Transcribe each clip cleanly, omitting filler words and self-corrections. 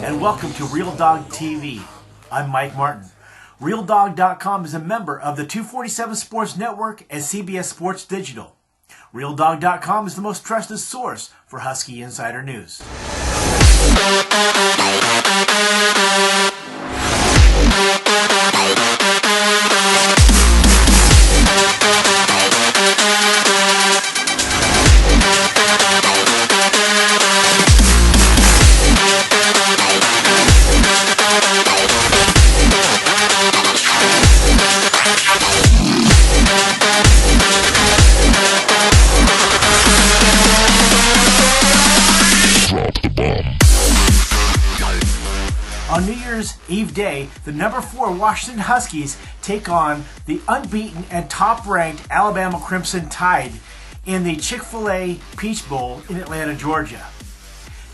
and welcome to Real Dog TV. I'm Mike Martin. RealDog.com is a member of the 247 Sports Network and CBS Sports Digital. RealDog.com is the most trusted source for Husky insider news. On New Year's Eve day, the number 4 Washington Huskies take on the unbeaten and top-ranked Alabama Crimson Tide in the Fil-A Peach Bowl in Atlanta, Georgia.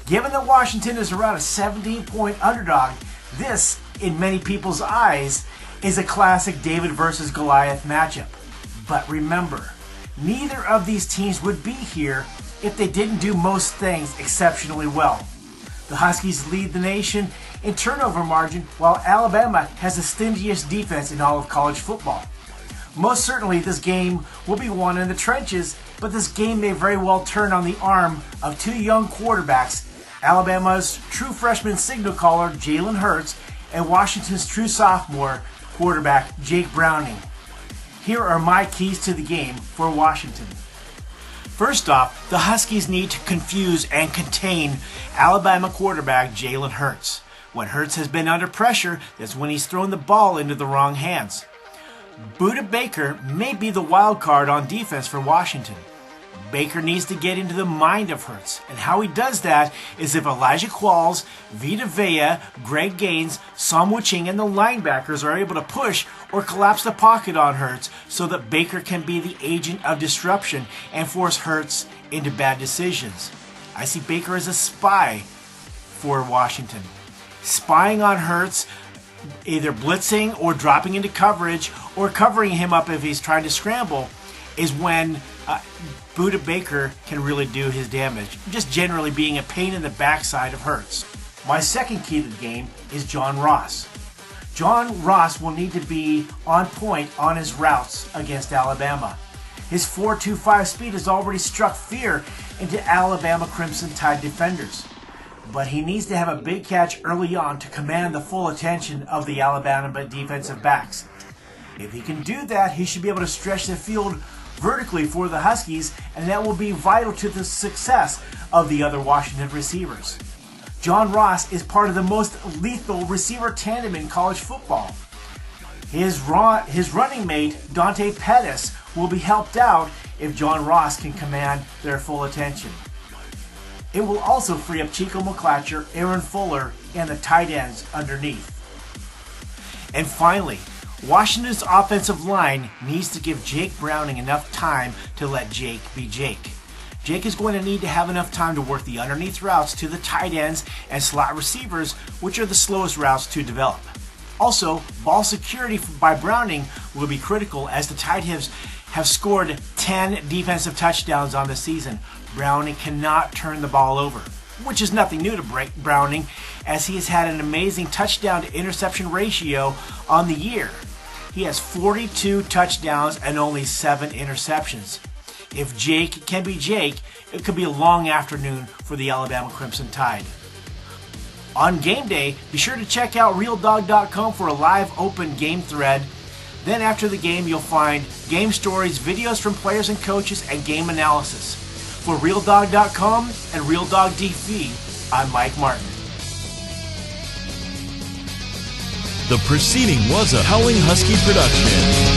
Given that Washington is around a 17-point underdog, this, in many people's eyes, is a classic David versus Goliath matchup. But remember, neither of these teams would be here if they didn't do most things exceptionally well. The Huskies lead the nation in turnover margin, while Alabama has the stingiest defense in all of college football. Most certainly this game will be won in the trenches, but this game may very well turn on the arm of 2 young quarterbacks, Alabama's true freshman signal caller Jalen Hurts and Washington's true sophomore quarterback Jake Browning. Here are my keys to the game for Washington. First off, the Huskies need to confuse and contain Alabama quarterback Jalen Hurts. When Hurts has been under pressure, that's when he's thrown the ball into the wrong hands. Budda Baker may be the wild card on defense for Washington. Baker needs to get into the mind of Hurts, and how he does that is if Elijah Qualls, Vita Vea, Greg Gaines, Sam Wuching, and the linebackers are able to push or collapse the pocket on Hurts so that Baker can be the agent of disruption and force Hurts into bad decisions. I see Baker as a spy for Washington. Spying on Hurts, either blitzing or dropping into coverage or covering him up if he's trying to scramble, is when Budda Baker can really do his damage. Just generally being a pain in the backside of Hurts. My second key to the game is John Ross. John Ross will need to be on point on his routes against Alabama. His 4.25 speed has already struck fear into Alabama Crimson Tide defenders. But he needs to have a big catch early on to command the full attention of the Alabama defensive backs. If he can do that, he should be able to stretch the field vertically for the Huskies, and that will be vital to the success of the other Washington receivers. John Ross is part of the most lethal receiver tandem in college football. His running mate, Dante Pettis, will be helped out if John Ross can command their full attention. It will also free up Chico McClatcher, Aaron Fuller, and the tight ends underneath. And finally, Washington's offensive line needs to give Jake Browning enough time to let Jake be Jake. Jake is going to need to have enough time to work the underneath routes to the tight ends and slot receivers, which are the slowest routes to develop. Also, ball security by Browning will be critical as the Tigers have scored 10 defensive touchdowns on the season. Browning cannot turn the ball over, which is nothing new to Browning, as he has had an amazing touchdown to interception ratio on the year. He has 42 touchdowns and only 7 interceptions. If Jake can be Jake, it could be a long afternoon for the Alabama Crimson Tide. On game day, be sure to check out RealDog.com for a live open game thread. Then after the game, you'll find game stories, videos from players and coaches, and game analysis. For RealDog.com and RealDog TV, I'm Mike Martin. The proceeding was a Howling Husky production.